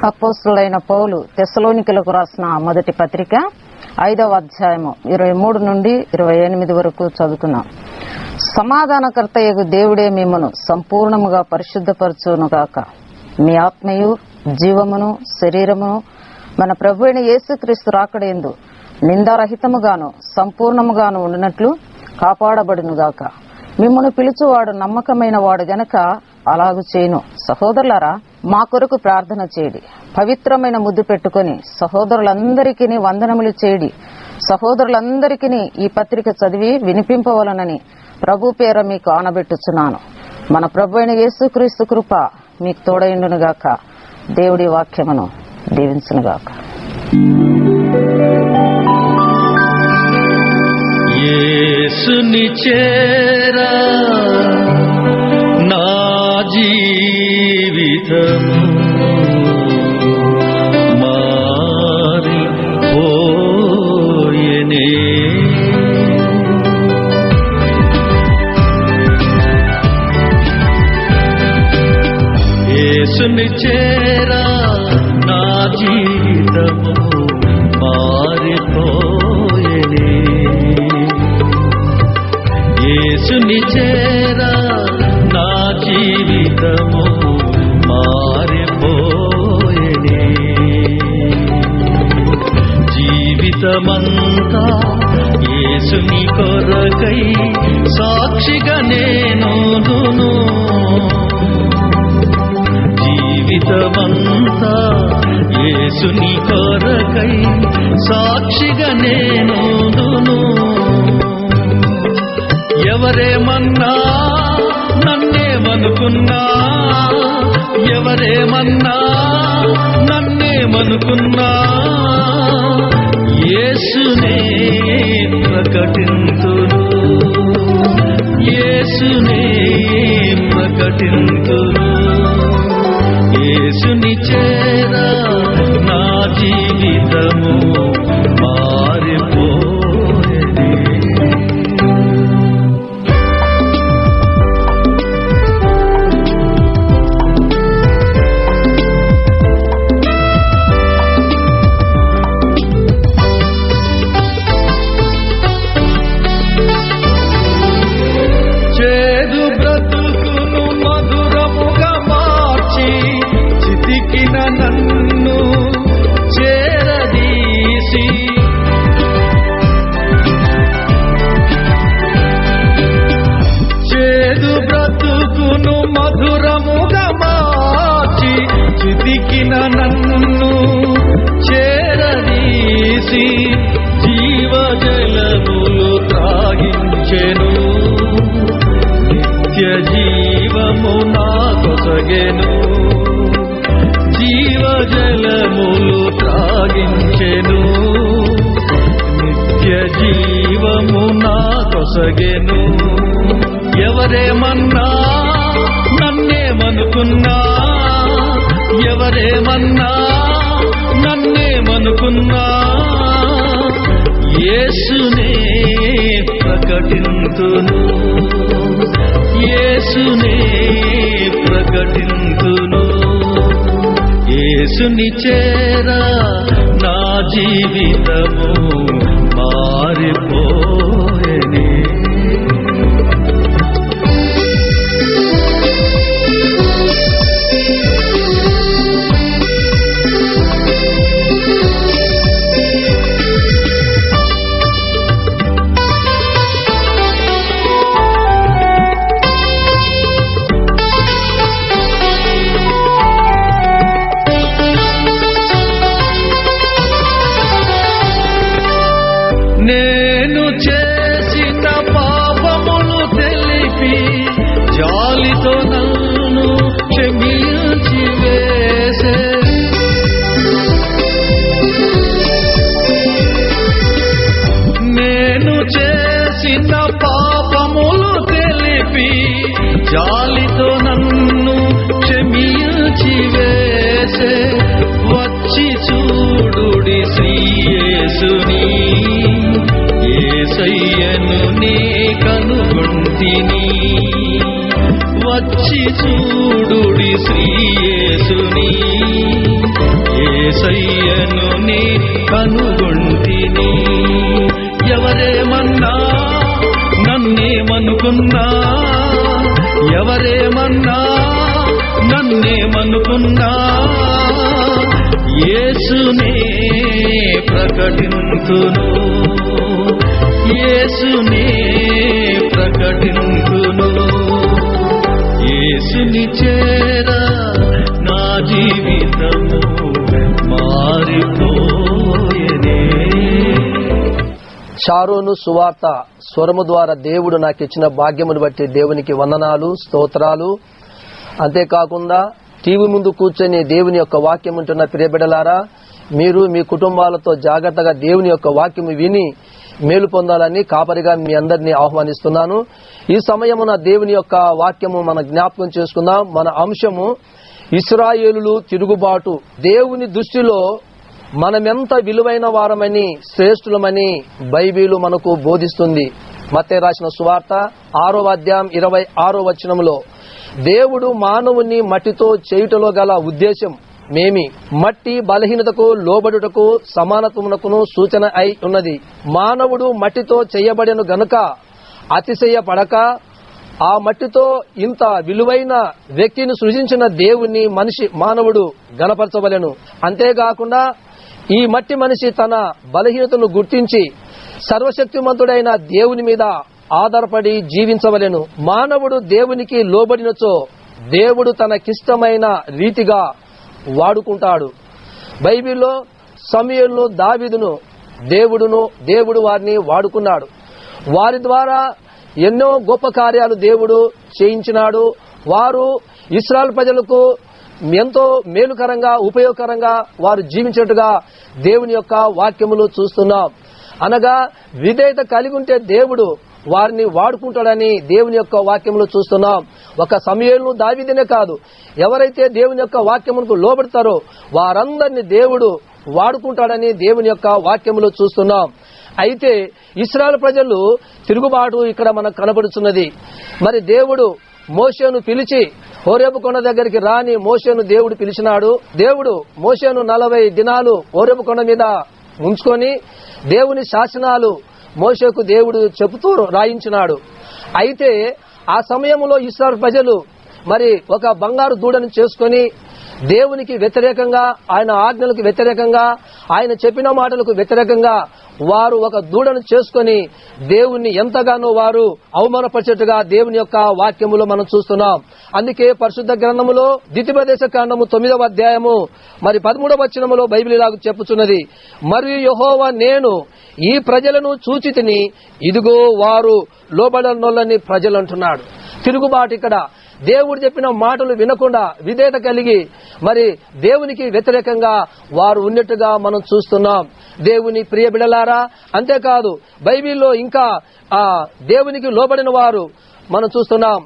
అపోస్తులైన పౌలు తెస్సలోనికలకు రాసిన మొదటి పత్రిక 5వ అధ్యాయము 23 నుండి 28 వరకు చదువుకున్నాం. సమాధానకర్తయగు దేవుడే మిమ్మును సంపూర్ణముగా పరిశుద్ధపరచునుగాక. మీ ఆత్మయు జీవమును శరీరమును మన ప్రభువైన యేసుక్రీస్తు రాకడయందు నిందారహితముగాను సంపూర్ణముగాను ఉండినట్లు కాపాడబడునుగాక. మిమ్మును పిలుచువాడు నమ్మకమైన వాడు గనక అలాగు చేయును. సహోదరులారా, మా కొరకు ప్రార్థన చేయడి. పవిత్రమైన ముద్దు పెట్టుకుని సహోదరులందరికీ వందనములు చేయడి. సహోదరులందరికీ ఈ పత్రిక చదివి వినిపింపవలనని ప్రభు పేర మీకు ఆనబెట్టుచున్నాను. మన ప్రభువైన యేసుక్రీస్తు కృప మీకు తోడైండునుగాక. దేవుడి వాక్యమును దీవించునుగాక. యేసుని చేరా నా జీవితము మారిపోయెనే. యేసుని చేరా నా జీవితము మారిపోయెనే. యేసుని చేరా నా జీవితము మారిపోయెనే. జీవితమంతా యేసుని కొరకై సాక్షిగా నేనును. జీవితమంతా యేసుని కొరకై సాక్షిగా నేనును. ఎవరేమన్నా నన్నేమనుకున్నా, ఎవరేమన్నా నన్నేమనుకున్నా, యేసునే ప్రకటింతును, యేసునే ప్రకటింతును. యేసుని చేరా నా జీవితము మారిపోయెనే. చేదు బ్రతుకును మధురముగా మార్చి చితికిన నన్ను చేరదీసి, చేదు బ్రతుకును మధురముగా మార్చి చితికిన నన్ను చేరదీసి, జీవజలములు త్రాగించెను, నిత్య జీవము నాకొసగెను. జీవజలములు త్రాగించెను, నిత్య జీవము నాకొసగెను. ఎవరేమన్నా నన్నేమనుకున్నా, ఎవరేమన్నా నన్నేమనుకున్నా, యేసునే ప్రకటింతును, యేసునే ప్రకటింతును. యేసుని చేరా నా జీవితము మారిపోయెనే. నేను చేసిన పాపములు తెలిపి జాలితో నన్ను క్షమించి వేసే, నేను చేసిన పాపములు తెలిపి జాలితో నన్ను క్షమించి వేసే. వచ్చి చూడుడి శ్రీ యేసుని, యేసయ్యను నే కనుగొంటిని. వచ్చి చూడుడి శ్రీ యేసుని, యేసయ్యను నే కనుగొంటిని. ఎవరేమన్నా నన్నేమనుకున్నా, ఎవరేమన్నా నన్నేమనుకున్నా, యేసునే ప్రకటింతును, యేసునే ప్రకటింతును. యేసుని చేరా నా జీవితము మారిపోయెనే. షారోను సువార్త స్వరము ద్వారా దేవుడు నాకు ఇచ్చిన భాగ్యమును బట్టి దేవునికి వందనాలు, స్తోత్రాలు. అంతేకాకుండా టీవీ ముందు కూర్చొని దేవుని యొక్క వాక్యం ఉంటున్న ప్రియబిడ్డలారా, మీరు మీ కుటుంబాలతో జాగ్రత్తగా దేవుని యొక్క వాక్యము విని మేలు పొందాలని కాపరిగా మీ అందరినీ ఆహ్వానిస్తున్నాను. ఈ సమయమున దేవుని యొక్క వాక్యము మన జ్ఞాపకం చేసుకుందాం. మన అంశము ఇశ్రాయేలులు తిరుగుబాటు. దేవుని దృష్టిలో మనమెంత విలువైన వారమని, శ్రేష్ఠులమని బైబిలు మనకు బోధిస్తుంది. మత్తయి రాసిన సువార్త 6వ అధ్యాయం 26వ వచనములో దేవుడు మానవుని మట్టితో చేయుటలో గల ఉద్దేశం మేమి మట్టి బలహీనతకు లోబడుటకు సమానత్వమునకును సూచన అయి ఉన్నది. మానవుడు మట్టితో చేయబడెను గనుక అతిశయపడక ఆ మట్టితో ఇంత విలువైన వ్యక్తిని సృజించిన దేవుణ్ణి మానవుడు గణపరచవలెను. అంతేకాకుండా ఈ మట్టి మనిషి తన బలహీనతను గుర్తించి సర్వశక్తిమంతుడైన దేవుని మీద ఆధారపడి జీవించవలెను. మానవుడు దేవునికి లోబడినచో దేవుడు తనకిష్టమైన రీతిగా వాడుకుంటాడు. బైబిల్లో సమూయేలును, దావీదును దేవుడు వారిని వాడుకున్నాడు. వారి ద్వారా ఎన్నో గొప్ప కార్యాలు దేవుడు చేయించినాడు. వారు ఇశ్రాయేలు ప్రజలకు ఎంతో మేలుకరంగా, ఉపయోగకరంగా వారు జీవించినట్టుగా దేవుని యొక్క వాక్యములు చూస్తున్నాం. అనగా విధేయత కలిగి ఉంటే దేవుడు వారిని వాడుకుంటాడని దేవుని యొక్క వాక్యములు చూస్తున్నాం. ఒక సమూయేలును, దావీదునే కాదు, ఎవరైతే దేవుని యొక్క వాక్యములకు లోబడతారో వారందరినీ దేవుడు వాడుకుంటాడని దేవుని యొక్క వాక్యములు చూస్తున్నాం. అయితే ఇశ్రాయేలు ప్రజలు తిరుగుబాటు ఇక్కడ మనకు కనబడుతున్నది. మరి దేవుడు మోషేను పిలిచి హోరేబు కొండ దగ్గరికి రాని మోషేను దేవుడు పిలిచినాడు. దేవుడు మోషేను 40 దినాలు హోరేబు కొండ మీద ఉంచుకొని దేవుని శాసనాలు మోషేకు దేవుడు చెబుతూ రాయించినాడు. అయితే ఆ సమయంలో ఇశ్రాయేలు ప్రజలు మరి ఒక బంగారు దూడను చేసుకొని దేవునికి వ్యతిరేకంగా, ఆయన ఆజ్ఞలకు వ్యతిరేకంగా, ఆయన చెప్పిన మాటలకు వ్యతిరేకంగా వారు ఒక దూడను చేసుకొని దేవుణ్ణి ఎంతగానో వారు అవమానపరిచేట్టుగా దేవుని యొక్క వాక్యములో మనం చూస్తున్నాం. అందుకే పరిశుద్ధ గ్రంథములో ద్వితీయోపదేశ కాండము 9వ అధ్యాయము మరి 13వ వచనములో బైబిల్ ఇలాగ చెప్పుచున్నది, మరియు యెహోవా నేను ఈ ప్రజలను చూచితిని, ఇదిగో వారు లోబడనొల్లని ప్రజలు అంటున్నాడు. తిరుగుబాటు ఇక్కడ దేవుడు చెప్పిన మాటలు వినకుండా విధేయత కలిగి మరి దేవునికి వ్యతిరేకంగా వారు ఉన్నట్టుగా మనం చూస్తున్నాం. దేవుని ప్రియ బిడలారా, అంతేకాదు బైబిల్లో ఇంకా దేవునికి లోబడిన వారు మనం చూస్తున్నాం.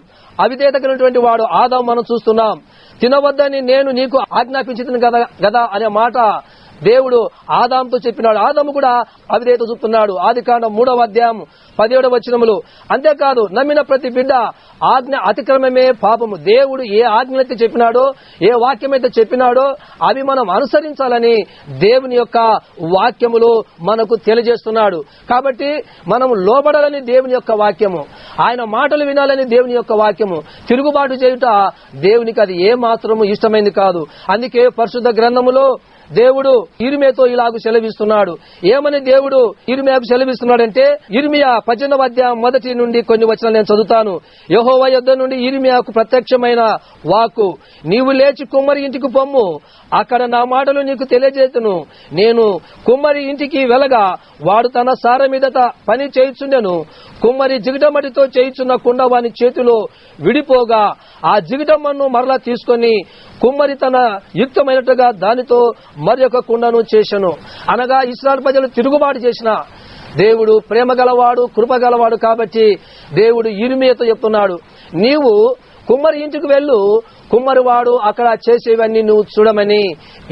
అవిధేయత కలిగినటువంటి వాడు ఆదాము మనం చూస్తున్నాం. తినవద్దని నేను నీకు ఆజ్ఞాపించింది కదా అనే మాట దేవుడు ఆదాముతో చెప్పినాడు. ఆదాము కూడా అవిధేయత చూపుతున్నాడు. ఆదికాండం 3వ అధ్యాయం 17వ వచనములు. అంతేకాదు నమ్మిన ప్రతి బిడ్డ ఆజ్ఞ అతిక్రమమే పాపము. దేవుడు ఏ ఆజ్ఞలైతే చెప్పినాడో, ఏ వాక్యమైతే చెప్పినాడో అవి మనం అనుసరించాలని దేవుని యొక్క వాక్యములు మనకు తెలియజేస్తున్నాడు. కాబట్టి మనం లోబడాలని దేవుని యొక్క వాక్యము, ఆయన మాటలు వినాలని దేవుని యొక్క వాక్యము. తిరుగుబాటు చేయుట దేవునికి అది ఏ మాత్రము ఇష్టమైంది కాదు. అందుకే పరిశుద్ధ గ్రంథములో దేవుడు ఇర్మియాతో ఇలాగ సెలవిస్తున్నాడు. ఏమని దేవుడు ఇర్మియాకు సెలవిస్తున్నాడంటే, ఇర్మియా 18వ అధ్యాయం 1 నుండి కొన్ని వచనాలు నేను చదువుతాను. యెహోవా యొద్ద నుండి ఇర్మియాకు ప్రత్యక్షమైన వాక్కు, నీవు లేచి కుమ్మరి ఇంటికి పొమ్ము, అక్కడ నా మాటలు నీకు తెలియజేతును. నేను కుమ్మరి ఇంటికి వెళ్ళగా వాడు తన సార మీదట పని చేయుచుండెను. కుమ్మరి జిగటమటితో చేయుచున్న కుండ వాని చేతిలో విడిపోగా ఆ జిగటమ్మను మరలా తీసుకొని కుమ్మరి తన యుక్తమైనట్టుగా దానితో మరి ఒక కుండను చేసెను. అనగా ఇశ్రాయేలు ప్రజలు తిరుగుబాటు చేసిన దేవుడు ప్రేమ గలవాడు, కృప గలవాడు. కాబట్టి దేవుడు ఇర్మియాతో చెప్తున్నాడు, నీవు కుమ్మరి ఇంటికి వెళ్ళు, కుమ్మరివాడు అక్కడ చేసేవన్నీ నువ్వు చూడమని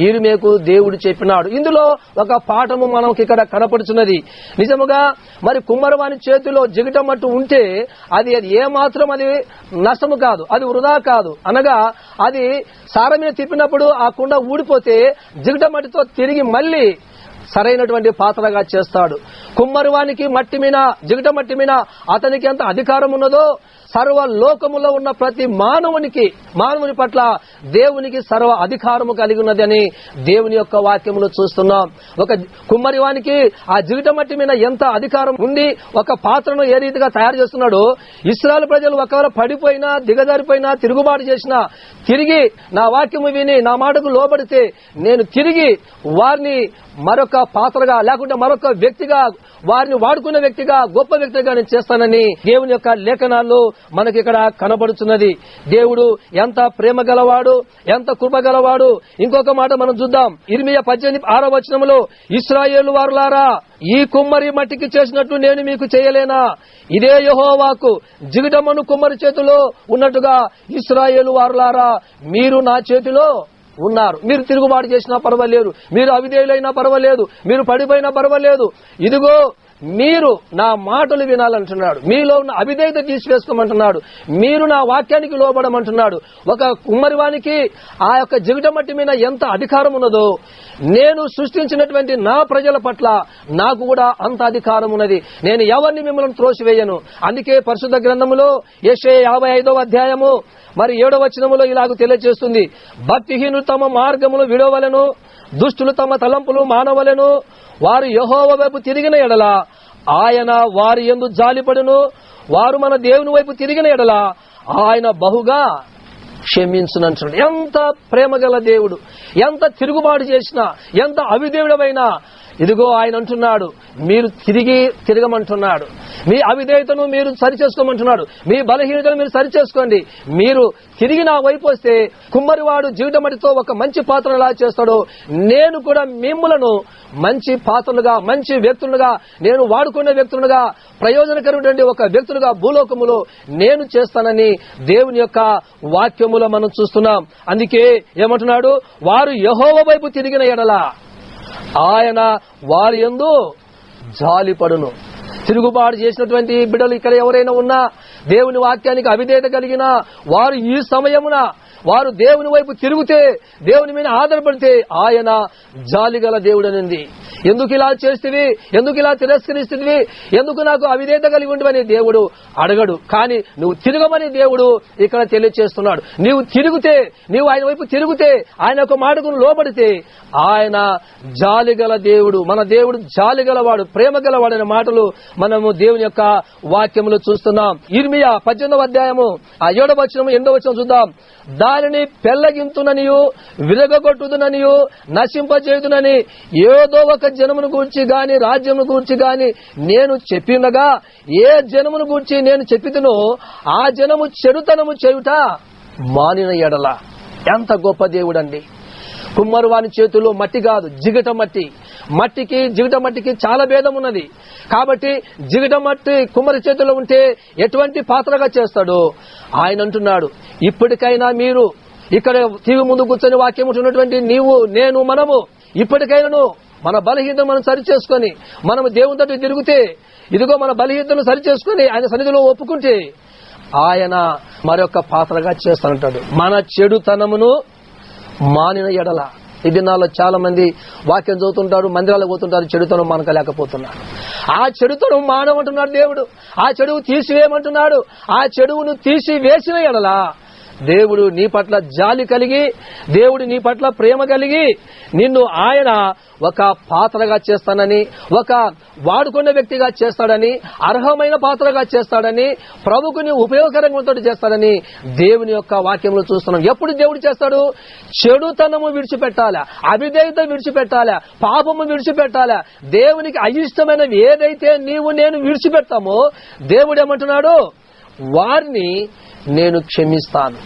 ఇర్మియాకు దేవుడు చెప్పినాడు. ఇందులో ఒక పాఠము మనకి ఇక్కడ కనపడుచున్నది. నిజముగా మరి కుమ్మరివాని చేతిలో జిగట మట్టు ఉంటే అది ఏమాత్రం అది నష్టము కాదు, అది వృధా కాదు. అనగా అది సార మీద తిప్పినప్పుడు ఆ కుండ ఊడిపోతే జిగట మట్టితో తిరిగి మళ్ళీ సరైనటువంటి పాత్రగా చేస్తాడు. కుమ్మరివానికి మట్టి మీద, జిగట మట్టి మీద అతనికి ఎంత అధికారం ఉన్నదో సర్వ లోకములో ఉన్న ప్రతి మానవుని పట్ల దేవునికి సర్వ అధికారము కలిగి ఉన్నదని దేవుని యొక్క వాక్యములో చూస్తున్నాం. ఒక కుమ్మరివానికి ఆ జిగట మట్టి మీద ఎంత అధికారం ఉండి ఒక పాత్రను ఏ రీతిగా తయారు చేస్తున్నాడో, ఇశ్రాయేలు ప్రజలు ఒకవేళ పడిపోయినా, దిగజారిపోయినా, తిరుగుబాటు చేసినా తిరిగి నా వాక్యము విని నా మాటకు లోబడితే నేను తిరిగి వారిని మరొక పాత్రగా లేకుంటే మరొక వ్యక్తిగా, వారిని వాడుకున్న వ్యక్తిగా, గొప్ప వ్యక్తిగా నేను చేస్తానని దేవుని యొక్క లేఖనాల్లో మనకి ఇక్కడ కనబడుతున్నది. దేవుడు ఎంత ప్రేమ గలవాడు, ఎంత కృప గలవాడు. ఇంకొక మాట మనం చూద్దాం. ఇర్మియా 18:6 వచనములో, ఇశ్రాయేలు వారులారా, ఈ కుమ్మరి మట్టికి చేసినట్టు నేను మీకు చేయలేనా? ఇదే యెహోవాకు జిగటమును కుమ్మరి చేతిలో ఉన్నట్టుగా ఇశ్రాయేలు వారులారా మీరు నా చేతిలో ఉన్నారు. మీరు తిరుగుబాటు చేసినా పర్వాలేదు, మీరు అవిధేయులైనా పర్వాలేదు, మీరు పడిపోయినా పర్వాలేదు, ఇదిగో మీరు నా మాటలు వినాలంటున్నాడు. మీలో ఉన్న అవిధేయత తీసివేసుకోమంటున్నాడు. మీరు నా వాక్యానికి లోబడమంటున్నాడు. ఒక కుమ్మరివానికి ఆ యొక్క జిగట మట్టి మీద ఎంత అధికారం ఉన్నదో నేను సృష్టించినటువంటి నా ప్రజల పట్ల నాకు కూడా అంత అధికారం ఉన్నది. నేను ఎవరిని మిమ్మల్ని త్రోసివేయను. అందుకే పరిశుద్ధ గ్రంథములో యెషయా 55వ అధ్యాయము మరి 7వ వచనములో ఇలాగ తెలియజేస్తుంది. భక్తిహీనులు తమ మార్గములు విడవలెను, దుష్టులు తమ తలంపులు మానవలెను. వారు యెహోవా వైపు తిరిగిన ఎడల ఆయన వారి యందు జాలిపడును. వారు మన దేవుని వైపు తిరిగిన ఎడల ఆయన బహుగా క్షమించునంటున్నాడు. ఎంత ప్రేమగల దేవుడు, ఎంత తిరుగుబాటు చేసినా, ఎంత అవిధేయుడమైనా ఇదిగో ఆయన అంటున్నాడు మీరు తిరగమంటున్నాడు. మీ అవిధేయతను మీరు సరిచేసుకోమంటున్నాడు. మీ బలహీనతను మీరు సరిచేసుకోండి. మీరు తిరిగి నా వైపు వస్తే కుమ్మరివాడు జీవితమటితో ఒక మంచి పాత్ర ఎలా చేస్తాడో నేను కూడా మిమ్మలను మంచి పాత్రలుగా, మంచి వ్యక్తులుగా, నేను వాడుకునే వ్యక్తులుగా, ప్రయోజనకరమైన ఒక వ్యక్తులుగా భూలోకములో నేను చేస్తానని దేవుని యొక్క వాక్యములో మనం చూస్తున్నాం. అందుకే ఏమంటున్నాడు, వారు యెహోవా వైపు తిరిగిన ఎడల ఆయన వారి యందు జాలిపడును. తిరుగుబాటు చేసినటువంటి బిడ్డలు ఇక్కడ ఎవరైనా ఉన్నా, దేవుని వాక్యానికి అవిధేయత కలిగిన వారు ఈ సమయమున వారు దేవుని వైపు తిరిగితే, దేవుని మీద ఆధారపడితే ఆయన జాలిగల దేవుడనింది. ఎందుకు ఇలా చేస్తేవి, ఎందుకు ఇలా తిరస్కరిస్తేవి, ఎందుకు నాకు అవిధేయత కలిగి ఉండవని దేవుడు అడగడు. కానీ నువ్వు తిరగమని దేవుడు ఇక్కడ తెలియజేస్తున్నాడు. నీవు తిరిగితే, నీవు ఆయన వైపు తిరిగితే, ఆయన ఒక మాటకు లోబడితే ఆయన జాలిగల దేవుడు. మన దేవుడు జాలిగలవాడు, ప్రేమ గలవాడు అనే మాటలు మనము దేవుని యొక్క వాక్యములో చూస్తున్నాం. ఇర్మియా 18వ అధ్యాయము 7వ వచనము 8వ వచనం చూద్దాం. దానిని పెళ్లగింతుననియు విరగొట్టుదుననియు నశింపజేయుదునని ఏదో ఒక జనమును గూర్చి గాని రాజ్యమును గూర్చి గాని నేను చెప్పినగా, ఏ జనమును గూర్చి నేను చెప్పితునో ఆ జనము చెడుతనము చేయుట మానిన ఎడల. ఎంత గొప్ప దేవుడండి. కుమ్మరివాని చేతుల్లో మట్టి కాదు, జిగట మట్టి. మట్టికి జిగట మట్టికి చాలా భేదం ఉన్నది. కాబట్టి జిగట మట్టి కుమ్మరి చేతుల్లో ఉంటే ఎటువంటి పాత్రగా చేస్తాడో ఆయన అంటున్నాడు, ఇప్పటికైనా మీరు ఇక్కడ టీవీ ముందు కూర్చొని వాక్యం ఉంటున్నటువంటి నీవు, నేను, మనము ఇప్పటికైనాను మన బలహీనతను మనం సరిచేసుకొని మనము దేవుని తట్టు తిరిగితే, ఇదిగో మన బలహీనతను సరిచేసుకొని ఆయన సన్నిధిలో ఒప్పుకుంటే ఆయన మరొక పాత్రగా చేస్తానంటాడు. మన చెడుతనమును మానిన ఎడల. ఈ దినాల్లో చాలా మంది వాక్యం చదువుతుంటారు, మందిరాలకు పోతుంటారు, చెడుతనం మానకలేకపోతున్నారు. ఆ చెడుతనం మానమంటున్నాడు దేవుడు. ఆ చెడువు తీసివేయమంటున్నాడు. ఆ చెడువును తీసివేసిన ఎడల దేవుడు నీ పట్ల జాలి కలిగి, దేవుడు నీ పట్ల ప్రేమ కలిగి నిన్ను ఆయన ఒక పాత్రగా చేస్తానని, ఒక వాడుకున్న వ్యక్తిగా చేస్తాడని, అర్హమైన పాత్రగా చేస్తాడని, ప్రభువుని ఉపయోగకరంగా చేస్తాడని దేవుని యొక్క వాక్యంలో చూస్తున్నాం. ఎప్పుడు దేవుడు చేస్తాడు? చెడుతనము విడిచిపెట్టాలా, అవిధేయత విడిచిపెట్టాలా, పాపము విడిచిపెట్టాలా, దేవునికి అయిష్టమైనవి ఏదైతే నీవు నేను విడిచిపెడతామో దేవుడు ఏమంటున్నాడు, వారిని నేను క్షమిస్తాను.